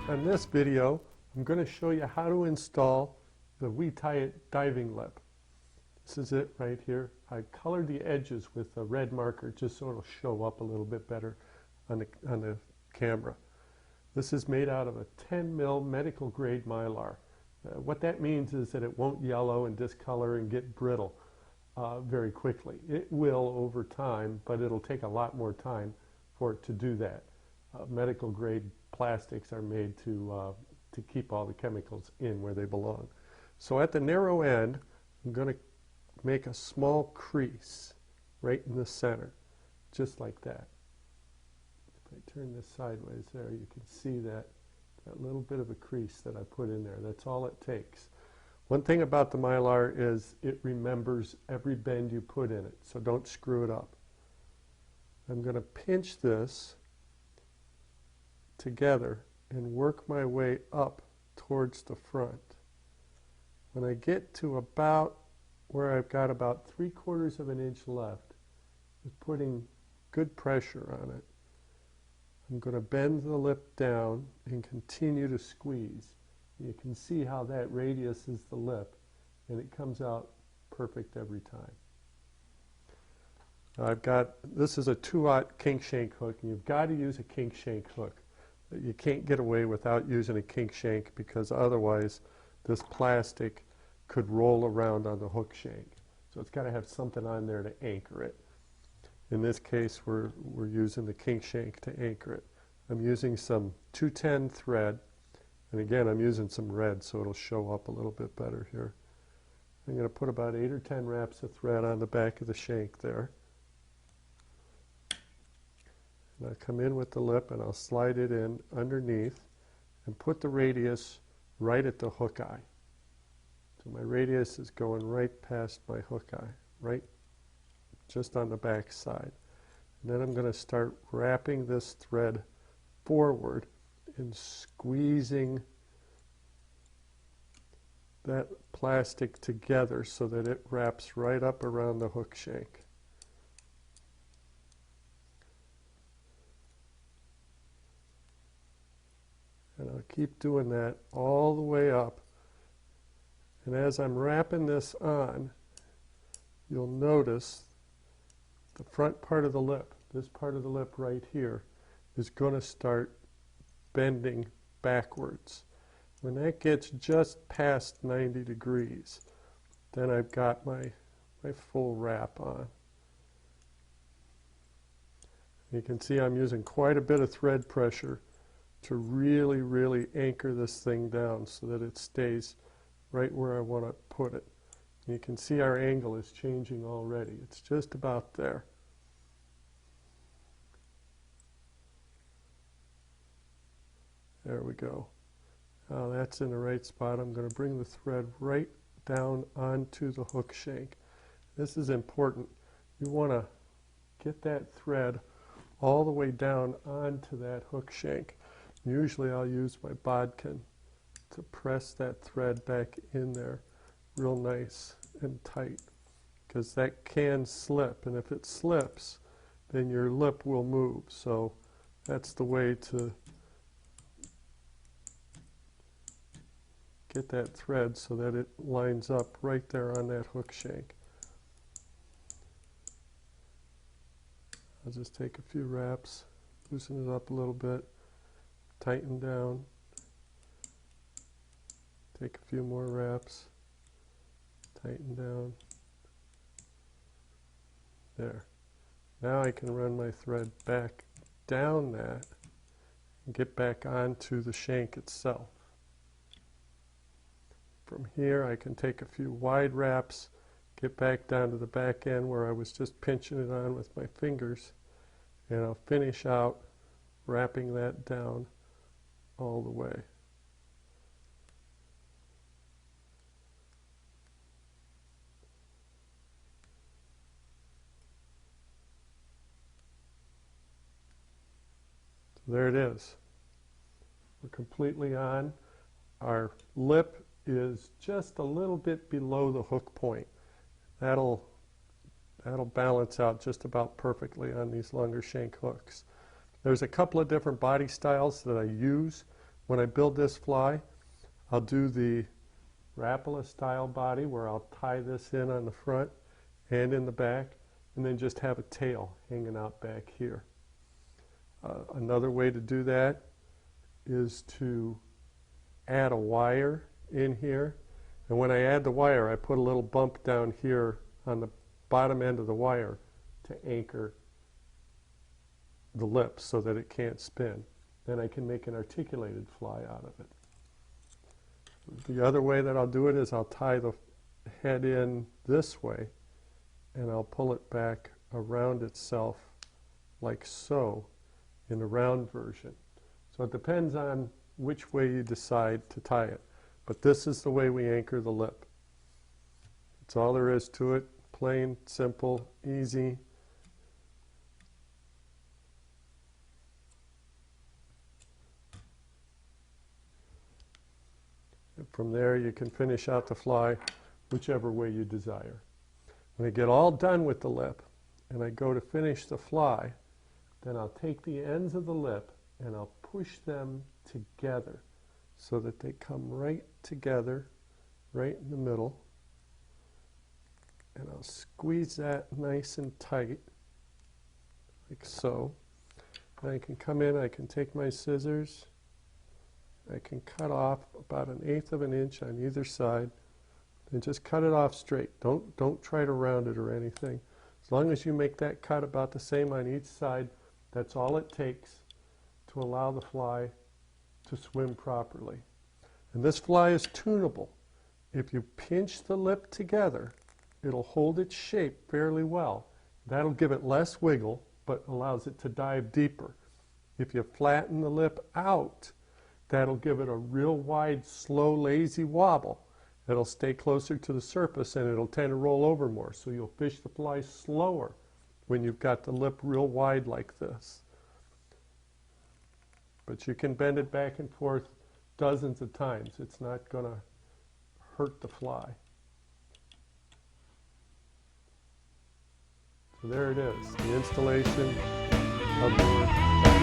On this video, I'm going to show you how to install the WeTie It diving lip. This is it right here. I colored the edges with a red marker just so it'll show up a little bit better on the camera. This is made out of a 10 mil medical grade Mylar. What that means is that it won't yellow and discolor and get brittle very quickly. It will over time, but it'll take a lot more time for it to do that. Medical grade plastics are made to keep all the chemicals in where they belong. So at the narrow end, I'm going to make a small crease right in the center, just like that. If I turn this sideways there, you can see that little bit of a crease that I put in there. That's all it takes. One thing about the Mylar is it remembers every bend you put in it, so don't screw it up. I'm going to pinch this together and work my way up towards the front. When I get to about where I've got about 3/4 of an inch left, with putting good pressure on it, I'm going to bend the lip down and continue to squeeze. You can see how that radius is the lip, and it comes out perfect every time. I've got, this is a 2/0 kink shank hook, and you've got to use a kink shank hook. You can't get away without using a kink shank because otherwise this plastic could roll around on the hook shank. So it's got to have something on there to anchor it. In this case, we're using the kink shank to anchor it. I'm using some 210 thread, and again, I'm using some red so it'll show up a little bit better here. I'm going to put about 8 or 10 wraps of thread on the back of the shank there. And I'll come in with the lip and I'll slide it in underneath and put the radius right at the hook eye. So my radius is going right past my hook eye, right just on the back side. And then I'm going to start wrapping this thread forward and squeezing that plastic together so that it wraps right up around the hook shank. And I'll keep doing that all the way up. And as I'm wrapping this on, you'll notice the front part of the lip, this part of the lip right here, is going to start bending backwards. When that gets just past 90 degrees, then I've got my full wrap on. You can see I'm using quite a bit of thread pressure to really, really anchor this thing down so that it stays right where I want to put it. You can see our angle is changing already. It's just about there. There we go. Now that's in the right spot. I'm going to bring the thread right down onto the hook shank. This is important. You want to get that thread all the way down onto that hook shank. Usually I'll use my bodkin to press that thread back in there real nice and tight, because that can slip, and if it slips then your lip will move. So that's the way to get that thread so that it lines up right there on that hook shank. I'll just take a few wraps, loosen it up a little bit, tighten down, take a few more wraps, tighten down. There. Now I can run my thread back down that and get back onto the shank itself. From here I can take a few wide wraps, get back down to the back end where I was just pinching it on with my fingers, and I'll finish out wrapping that down all the way. So there it is. We're completely on. Our lip is just a little bit below the hook point. That'll balance out just about perfectly on these longer shank hooks. There's a couple of different body styles that I use. when I build this fly, I'll do the Rapala style body where I'll tie this in on the front and in the back, and then just have a tail hanging out back here. Another way to do that is to add a wire in here, and when I add the wire, I put a little bump down here on the bottom end of the wire to anchor the lip so that it can't spin. Then I can make an articulated fly out of it. The other way that I'll do it is I'll tie the head in this way, and I'll pull it back around itself like so in the round version. So it depends on which way you decide to tie it. But this is the way we anchor the lip. That's all there is to it. Plain, simple, easy. And from there you can finish out the fly whichever way you desire. When I get all done with the lip and I go to finish the fly, then I'll take the ends of the lip and I'll push them together so that they come right together, right in the middle. And I'll squeeze that nice and tight, like so. And I can come in, I can take my scissors, I can cut off about 1/8 of an inch on either side, and just cut it off straight. Don't try to round it or anything. As long as you make that cut about the same on each side, that's all it takes to allow the fly to swim properly. And this fly is tunable. If you pinch the lip together, it'll hold its shape fairly well. That'll give it less wiggle, but allows it to dive deeper. If you flatten the lip out, that'll give it a real wide, slow, lazy wobble. It'll stay closer to the surface and it'll tend to roll over more. So you'll fish the fly slower when you've got the lip real wide like this. But you can bend it back and forth dozens of times. It's not going to hurt the fly. So there it is, the installation of the